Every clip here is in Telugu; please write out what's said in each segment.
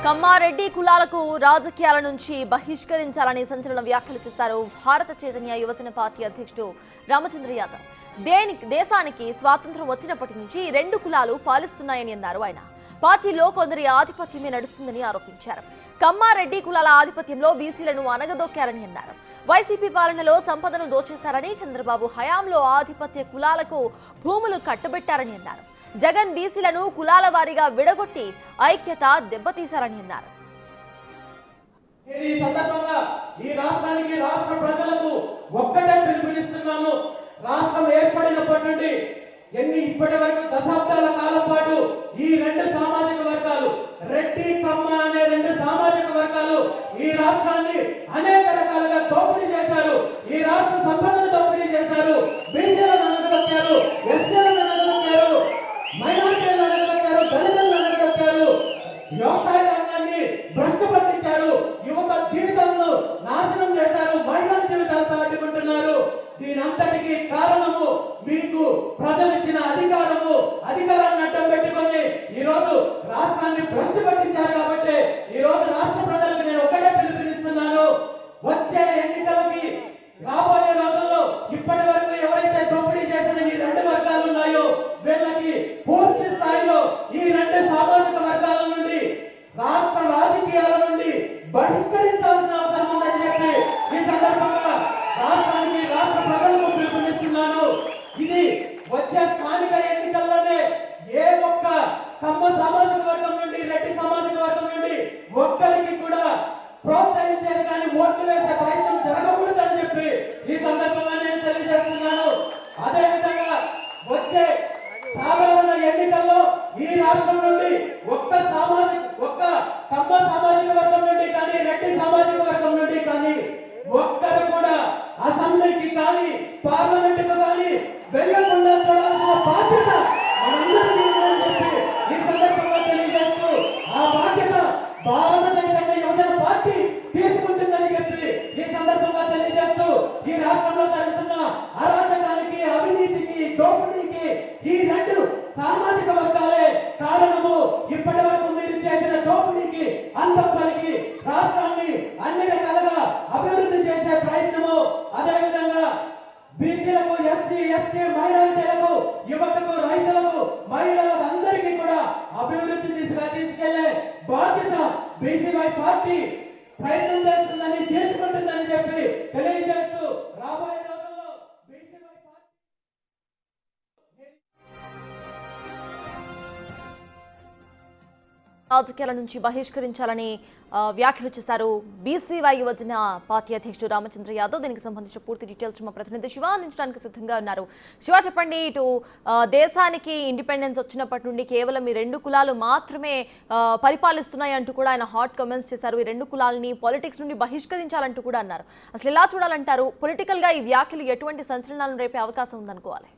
కమ్మారెడ్డి కులాలకు రాజకీయాల నుంచి బహిష్కరించాలని సంచలన వ్యాఖ్యలు చేశారు భారత చైతన్య యువజన పార్టీ అధ్యక్షుడు రామచంద్ర యాదవ్. దేశానికి స్వాతంత్ర్యం వచ్చినప్పటి నుంచి రెండు కులాలు పాలిస్తున్నాయని అన్నారు. ఆయన పార్టీలో కొందరి ఆధిపత్యమే నడుస్తుందని ఆరోపించారు. కమ్మారెడ్డి కులాల ఆధిపత్యంలో బీసీలను అనగదొక్కారని అన్నారు. వైసీపీ పాలనలో సంపదను దోచేశారని, చంద్రబాబు హయాంలో ఆధిపత్య కులాలకు భూములు కట్టబెట్టారని అన్నారు. జగన్ బీసీలను కులాల వారీగా విడగొట్టి ఐక్యత దెబ్బతీశారని అన్నారు. ఈ సందర్భంగా ఈ రాష్ట్రానికి రాష్ట్ర ప్రజలకు ఒక్కటే పిలుపునిస్తున్నాను. రాష్ట్రం ఏర్పడినప్పటి నుండి ఇప్పటి వరకు దశాబ్దాల కాలం పాటు ఈ రెండు సామాజిక వర్గాలు, రెడ్డి కమ్మ అనే రెండు సామాజిక వర్గాలు ఈ రాష్ట్రాన్ని అనేక రకాలుగా దోపిడీ చేశారు. ఈ రాష్ట్ర సంపదను దోపిడీ చేశారు. బీసీలను అనగదొక్కారు, ఎస్సీలను అనగదొక్కారు, మైనారిటీలను అనగదొక్కారు, దళితులను అనగదొక్కారు, వ్యవసాయ రంగాన్ని భ్రష్టు పట్టించారు, యువత జీవితాలను నాశనం చేశారు, మహిళల జీవితాలతో అడ్డుకుంటున్నారు. దీనంతటికీ కారణము మీకు ప్రజలిచ్చిన అధికారాన్ని అడ్డం పెట్టుకొని ఈ రోజు రాష్ట్రాన్ని భ్రష్టు పట్టించారు. కాబట్టి ఈ రోజు రాష్ట్ర ప్రజలకు నేను ఒకటే పిలుపునిస్తున్నాను. వచ్చే ఎన్నికలకి రాబోయే రోజుల్లో ఇప్పటి వరకు ఎవరైతే దోపిడీ చేసిన ఈ రెండు వర్గాలు ఉన్నాయో వీళ్ళకి పూర్తి స్థాయిలో ఈ రెండు సామాజిక వర్గాల నుండి రాష్ట్ర రాజకీయాల నుండి బహిష్కరించాల్సిన అవసరం ఉందని చెప్పి ఈ సందర్భంగా రాష్ట్రానికి రాష్ట్ర ప్రజలకు పిలుపునిస్తున్నాను. ఇది వచ్చే స్థానిక ఎన్నికల్లోనే ఏ ఒక్క కమ్మ సామాజిక వర్గం నుండి, రెడ్డి సామాజిక వర్గం నుండి ఒక్కరికి కూడా ప్రోత్సహించేది కానీ ఓట్లు వేసే ప్రయత్నం జరగకూడదని చెప్పి ఈ సందర్భంగా నేను తెలియజేస్తున్నాను. అదేవిధంగా వచ్చే సాధారణ ఎన్నికల్లో ఈ రాష్ట్రం నుండి ఒక్క కమ్మ సామాజిక వర్గం నుండి కానీ, రెడ్డి సామాజిక వర్గం నుండి కానీ ఒక్కరు కూడా అసెంబ్లీకి కానీ పార్లమెంటుకు కానీ వెళ్ళకుండా చూడాల్సిన బాధ్యత మనందరికీ ఉందని చెప్పి ఈ సందర్భంగా తెలియజేస్తూ ఆ బాధ్యత భారత చైతన్య యువజన పార్టీ తీసుకుంటుందని చెప్పి ఈ సందర్భంగా తెలియజేస్తూ ఈ రాష్ట్రంలో జరుగుతున్న అరాచకానికి, అవినీతికి, దోపిడీకి ఈ రెండు సామాజిక వర్గాలే కారణము. ఇప్పటి వరకు మీరు చేసిన దోపిడీకి అంతం పలికి రాష్ట్రాన్ని అన్ని రకాలుగా అభివృద్ధి చేసే ప్రయత్నము, అదేవిధంగా బీసీలకు, ఎస్సీ, ఎస్టీ, మైనారిటీలకు, యువతకు, రైతులకు, మహిళలకు అందరికీ కూడా అభివృద్ధి దిశగా తీసుకెళ్లే బాధ్యత బీసీవై పార్టీ ప్రయత్నం చేస్తుందని, తీసుకుంటుందని చెప్పి తెలియజేస్తూ రాబోయే రోజుల్లో బీసీవై పార్టీ రాజకీయాల నుంచి బహిష్కరించాలని వ్యాఖ్యలు చేశారు బీసీవై యువజన పార్టీ అధ్యక్షుడు రామచంద్ర యాదవ్. దీనికి సంబంధించిన పూర్తి డీటెయిల్స్ మా ప్రతినిధి శివ అందించడానికి సిద్ధంగా ఉన్నారు. శివ, చెప్పండి, ఇటు దేశానికి ఇండిపెండెన్స్ వచ్చినప్పటి నుండి కేవలం ఈ రెండు కులాలు మాత్రమే పరిపాలిస్తున్నాయి అంటూ కూడా ఆయన హాట్ కామెంట్స్ చేశారు. ఈ రెండు కులాలని పాలిటిక్స్ నుండి బహిష్కరించాలంటూ కూడా అన్నారు. అసలు ఎలా చూడాలంటారు? పొలిటికల్ గా ఈ వ్యాఖ్యలు ఎటువంటి సంచలనాలను రేపే అవకాశం ఉందనుకోవాలి?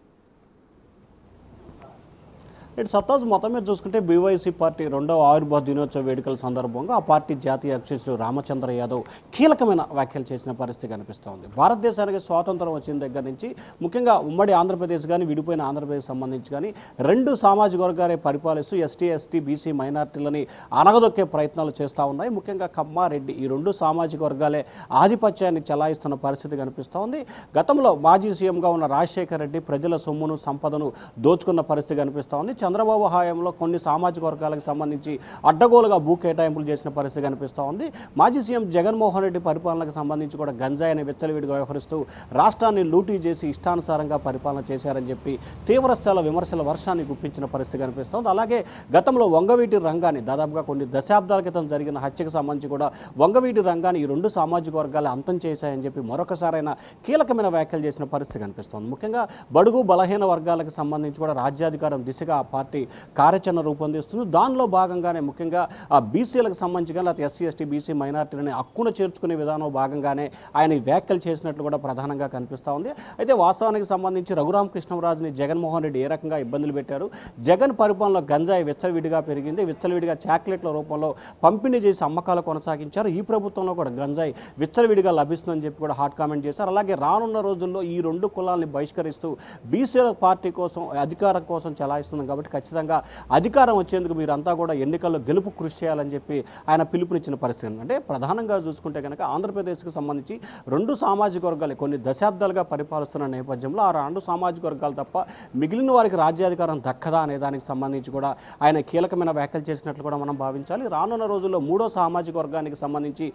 సత్తాజ్ మొత్తం మీద చూసుకుంటే బీవైసీ పార్టీ రెండవ ఆవిర్భావ దినోత్సవ వేడుకల సందర్భంగా ఆ పార్టీ జాతీయ అధ్యక్షుడు రామచంద్ర యాదవ్ కీలకమైన వ్యాఖ్యలు చేసిన పరిస్థితి కనిపిస్తోంది. భారతదేశానికి స్వాతంత్రం వచ్చిన దగ్గర నుంచి ముఖ్యంగా ఉమ్మడి ఆంధ్రప్రదేశ్ కానీ, విడిపోయిన ఆంధ్రప్రదేశ్ సంబంధించి కానీ రెండు సామాజిక వర్గాలే పరిపాలిస్తూ ఎస్టీ, బీసీ, మైనార్టీలని అనగదొక్కే ప్రయత్నాలు చేస్తూ ఉన్నాయి. ముఖ్యంగా కమ్మారెడ్డి ఈ రెండు సామాజిక వర్గాలే ఆధిపత్యాన్ని చెలాయిస్తున్న పరిస్థితి కనిపిస్తోంది. గతంలో మాజీ సీఎంగా ఉన్న రాజశేఖర రెడ్డి ప్రజల సొమ్మును, సంపదను దోచుకున్న పరిస్థితి కనిపిస్తోంది. చంద్రబాబు హయాంలో కొన్ని సామాజిక వర్గాలకు సంబంధించి అడ్డగోలుగా భూ కేటాయింపులు చేసిన పరిస్థితి కనిపిస్తూ ఉంది. మాజీ సీఎం జగన్మోహన్ రెడ్డి పరిపాలనకు సంబంధించి కూడా గంజాయిని విచ్చలవిడిగా వ్యవహరిస్తూ రాష్ట్రాన్ని లూటీ చేసి ఇష్టానుసారంగా పరిపాలన చేశారని చెప్పి తీవ్రస్థాయిలో విమర్శల వర్షాన్ని గుప్పించిన పరిస్థితి కనిపిస్తోంది. అలాగే గతంలో వంగవీటి రంగాన్ని దాదాపుగా కొన్ని దశాబ్దాల క్రితం జరిగిన హత్యకు సంబంధించి కూడా వంగవీటి రంగాన్ని ఈ రెండు సామాజిక వర్గాలు అంతం చేశాయని చెప్పి మరొకసారైనా కీలకమైన వ్యాఖ్యలు చేసిన పరిస్థితి కనిపిస్తోంది. ముఖ్యంగా బడుగు బలహీన వర్గాలకు సంబంధించి కూడా రాజ్యాధికారం దిశగా పార్టీ కార్యాచరణ రూపొందిస్తుంది. దానిలో భాగంగానే ముఖ్యంగా ఆ బీసీలకు సంబంధించి కానీ లేకపోతే ఎస్సీ, ఎస్టీ, బీసీ, మైనార్టీలని హక్కును చేర్చుకునే విధానం భాగంగానే ఆయన వ్యాఖ్యలు చేసినట్లు కూడా ప్రధానంగా కనిపిస్తూ ఉంది. అయితే వాస్తవానికి సంబంధించి రఘురామకృష్ణరాజుని జగన్మోహన్ రెడ్డి ఏ రకంగా ఇబ్బందులు పెట్టారు, జగన్ పరిపాలనలో గంజాయి విచ్చలవిడిగా పెరిగింది, విచ్చలవిడిగా చాక్లెట్ల రూపంలో పంపిణీ చేసి అమ్మకాలు కొనసాగించారు, ఈ ప్రభుత్వంలో కూడా గంజాయి విచ్చలవిడిగా లభిస్తుందని చెప్పి కూడా హాట్ కామెంట్ చేశారు. అలాగే రానున్న రోజుల్లో ఈ రెండు కులాలని బహిష్కరిస్తూ బీసీల పార్టీ కోసం, అధికారం కోసం చలాయిస్తుంది కాబట్టి కాబట్టి ఖచ్చితంగా అధికారం వచ్చేందుకు మీరంతా కూడా ఎన్నికల్లో గెలుపు కృషి చేయాలని చెప్పి ఆయన పిలుపునిచ్చిన పరిస్థితి. అంటే ప్రధానంగా చూసుకుంటే కనుక ఆంధ్రప్రదేశ్కి సంబంధించి 2 సామాజిక వర్గాలు కొన్ని దశాబ్దాలుగా పరిపాలిస్తున్న నేపథ్యంలో ఆ 2 సామాజిక వర్గాలు తప్ప మిగిలిన వారికి రాజ్యాధికారం దక్కదా అనే దానికి సంబంధించి కూడా ఆయన కీలకమైన వ్యాఖ్యలు చేసినట్లు కూడా మనం భావించాలి. రానున్న రోజుల్లో 3వ సామాజిక వర్గానికి సంబంధించి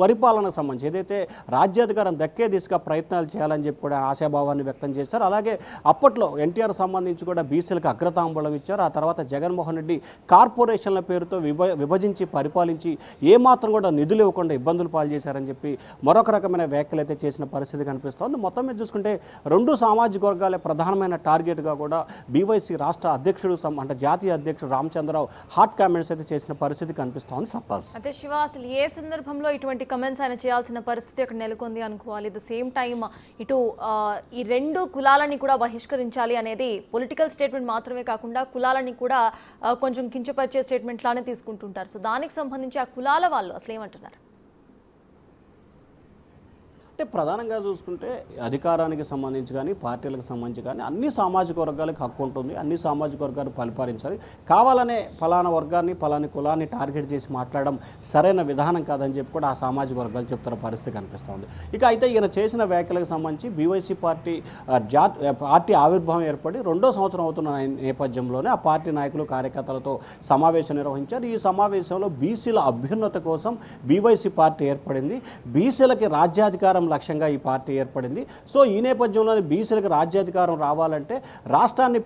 పరిపాలనకు సంబంధించి ఏదైతే రాజ్యాధికారం దక్కే దిశగా ప్రయత్నాలు చేయాలని చెప్పి కూడా ఆశాభావాన్ని వ్యక్తం చేశారు. అలాగే అప్పట్లో ఎన్టీఆర్ సంబంధించి కూడా బీసీలకు అగ్రతాంబూలం ఇచ్చారు. ఆ తర్వాత జగన్మోహన్ రెడ్డి కార్పొరేషన్ల పేరుతో విభజించి పరిపాలించి ఏమాత్రం కూడా నిధులు ఇవ్వకుండా ఇబ్బందులు పాలు చేశారని చెప్పి మరొక రకమైన వ్యాఖ్యలు అయితే చేసిన పరిస్థితి కనిపిస్తోంది. మొత్తం మీద చూసుకుంటే 2 సామాజిక వర్గాలే ప్రధానమైన టార్గెట్గా కూడా బీవైసీ రాష్ట్ర అధ్యక్షుడు అంటే జాతీయ అధ్యక్షుడు రామచంద్రరావు హాట్ కామెంట్స్ అయితే చేసిన పరిస్థితి కనిపిస్తోంది. సత్తాస్ అయితే శివ, అసలు ఏ సందర్భంలో ఇటువంటి కమెంట్స్ ఆయన చేయాల్సిన పరిస్థితి అక్కడ నెలకొంది అనుకోవాలి? ద సేమ్ టైం ఇటు ఈ 2 కులాలని కూడా బహిష్కరించాలి అనేది పొలిటికల్ స్టేట్మెంట్ మాత్రమే కాకుండా కులాలని కూడా కొంచెం కించపరిచే స్టేట్మెంట్ లానే తీసుకుంటుంటారు. సో దానికి సంబంధించి ఆ కులాల వాళ్ళు అసలు ఏమంటున్నారు? అంటే ప్రధానంగా చూసుకుంటే అధికారానికి సంబంధించి కానీ పార్టీలకు సంబంధించి కానీ అన్ని సామాజిక వర్గాలకు హక్కు ఉంటుంది. అన్ని సామాజిక వర్గాలు పరిపాలించాలి. కావాలనే ఫలానా వర్గాన్ని ఫలాని కులాన్ని టార్గెట్ చేసి మాట్లాడడం సరైన విధానం కాదని చెప్పి కూడా ఆ సామాజిక వర్గాలు చెప్తున్న పరిస్థితి కనిపిస్తుంది. ఇక అయితే ఈయన చేసిన వ్యాఖ్యలకు సంబంధించి బీవైసీ పార్టీ ఆవిర్భావం ఏర్పడి 2వ సంవత్సరం అవుతున్న నేపథ్యంలోనే ఆ పార్టీ నాయకులు కార్యకర్తలతో సమావేశం నిర్వహించారు. ఈ సమావేశంలో బీసీల అభ్యున్నత కోసం బీవైసీ పార్టీ ఏర్పడింది. బీసీలకి రాజ్యాధికారం లక్ష్యంగా ఈ పార్టీ ఏర్పడింది. సో ఈ నేపథ్యంలోనే బీసీలకు రాజ్యాధికారం రావాలంటే రాష్ట్రాన్ని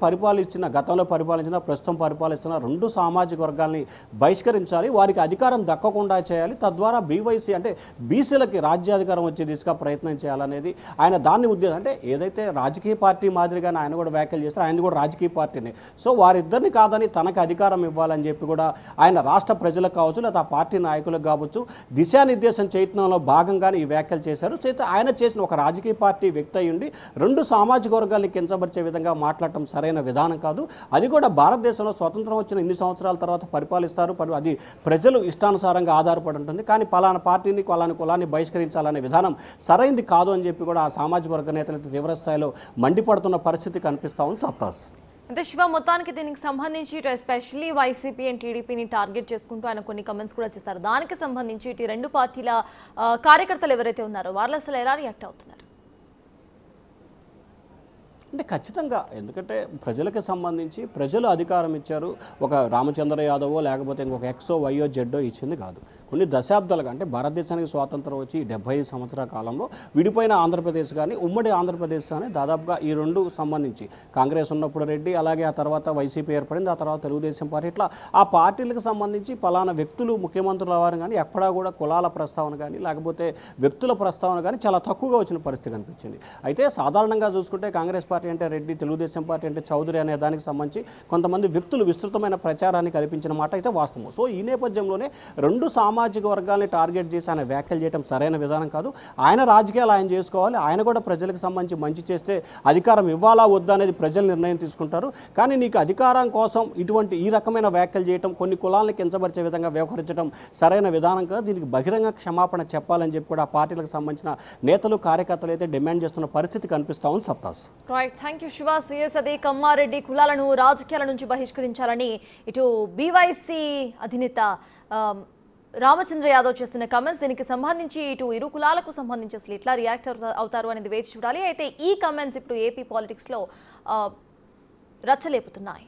గతంలో పరిపాలించిన ప్రస్తుతం పరిపాలిస్తున్న 2 సామాజిక వర్గాల్ని బహిష్కరించాలి, వారికి అధికారం దక్కకుండా చేయాలి, తద్వారా బీవైసీ అంటే బీసీలకి రాజ్యాధికారం వచ్చే దిశగా ప్రయత్నం చేయాలనేది ఆయన దాన్ని ఉద్దేశం. అంటే ఏదైతే రాజకీయ పార్టీ మాదిరిగానే ఆయన కూడా వ్యాఖ్యలు చేస్తారు, ఆయన కూడా రాజకీయ పార్టీనే. సో వారిద్దరిని కాదని తనకు అధికారం ఇవ్వాలని చెప్పి కూడా ఆయన రాష్ట్ర ప్రజలకు కావచ్చు లేదా పార్టీ నాయకులకు కావచ్చు దిశానిర్దేశం చేయడంలో భాగంగానే ఈ వ్యాఖ్యలు చేశారు. ఆయన చేసిన ఒక రాజకీయ పార్టీ వ్యక్తి అయ్యుండి 2 సామాజిక వర్గాల్ని కించపరిచే విధంగా మాట్లాడటం సరైన విధానం కాదు. అది కూడా భారతదేశంలో స్వతంత్రం వచ్చిన ఇన్ని సంవత్సరాల తర్వాత పరిపాలిస్తారు, అది ప్రజలు ఇష్టానుసారంగా ఆధారపడి ఉంటుంది. కానీ పలానా పార్టీని పలానా కులాన్ని బహిష్కరించాలనే విధానం సరైంది కాదు అని చెప్పి కూడా ఆ సామాజిక వర్గ నేతలైతే తీవ్రస్థాయిలో మండిపడుతున్న పరిస్థితి కనిపిస్తా ఉంది. సత్తాస్ అంటే శివ, మొత్తానికి దీనికి సంబంధించి ఇటు ఎస్పెషల్లీ వైసీపీ అండ్ టీడీపీని టార్గెట్ చేసుకుంటూ ఆయన కొన్ని కమెంట్స్ కూడా చేస్తారు. దానికి సంబంధించి ఇటు 2 పార్టీల కార్యకర్తలు ఎవరైతే ఉన్నారో వాళ్ళు అసలు ఎలా రియాక్ట్ అవుతున్నారు? అంటే ఖచ్చితంగా, ఎందుకంటే ప్రజలకు సంబంధించి ప్రజలు అధికారం ఇచ్చారు. ఒక రామచంద్ర యాదవో లేకపోతే ఇంకొక ఎక్సో వైయో జెడ్డో ఇచ్చింది కాదు. కొన్ని దశాబ్దాలుగా అంటే భారతదేశానికి స్వాతంత్రం వచ్చి 75 సంవత్సరాల కాలంలో విడిపోయిన ఆంధ్రప్రదేశ్ కానీ ఉమ్మడి ఆంధ్రప్రదేశ్ కానీ దాదాపుగా ఈ 2 సంబంధించి కాంగ్రెస్ ఉన్నప్పుడు రెడ్డి, అలాగే ఆ తర్వాత వైసీపీ ఏర్పడింది, ఆ తర్వాత తెలుగుదేశం పార్టీ, ఇట్లా ఆ పార్టీలకు సంబంధించి పలానా వ్యక్తులు ముఖ్యమంత్రులు అవ్వరు కానీ ఎక్కడా కూడా కులాల ప్రస్తావన కానీ లేకపోతే వ్యక్తుల ప్రస్తావన కానీ చాలా తక్కువగా వచ్చిన పరిస్థితి కనిపించింది. అయితే సాధారణంగా చూసుకుంటే కాంగ్రెస్ పార్టీ అంటే రెడ్డి, తెలుగుదేశం పార్టీ అంటే చౌదరి అనే దానికి సంబంధించి కొంతమంది వ్యక్తులు విస్తృతమైన ప్రచారాన్ని కల్పించిన మాట అయితే వాస్తవం. సో ఈ నేపథ్యంలోనే 2 సామాజిక వర్గాల్ని టార్గెట్ చేసి ఆయన వ్యాఖ్యలు చేయడం సరైన విధానం కాదు. ఆయన రాజకీయాలు ఆయన చేసుకోవాలి. ఆయన కూడా ప్రజలకు సంబంధించి మంచి చేస్తే అధికారం ఇవ్వాలా వద్దా అనేది ప్రజలు నిర్ణయం తీసుకుంటారు. కానీ నీకు అధికారం కోసం ఈ రకమైన వ్యాఖ్యలు చేయడం, కొన్ని కులాలను కించపరిచే విధంగా వ్యవహరించడం సరైన విధానం కాదు. దీనికి బహిరంగ క్షమాపణ చెప్పాలని చెప్పి కూడా పార్టీలకు సంబంధించిన నేతలు కార్యకర్తలు అయితే డిమాండ్ చేస్తున్న పరిస్థితి కనిపిస్తా ఉంది. సత్తాస్ థ్యాంక్ యూ శివ. సుయసది కమ్మారెడ్డి కులాలను రాజకీయాల నుంచి బహిష్కరించాలని ఇటు బీవైసీ అధినేత రామచంద్ర యాదవ్ చేస్తున్న కమెంట్స్, దీనికి సంబంధించి ఇటు 2 కులాలకు సంబంధించి అసలు ఎట్లా రియాక్ట్ అవుతారు అనేది వేచి చూడాలి. అయితే ఈ కమెంట్స్ ఇప్పుడు ఏపీ పాలిటిక్స్లో రచ్చలేపుతున్నాయి.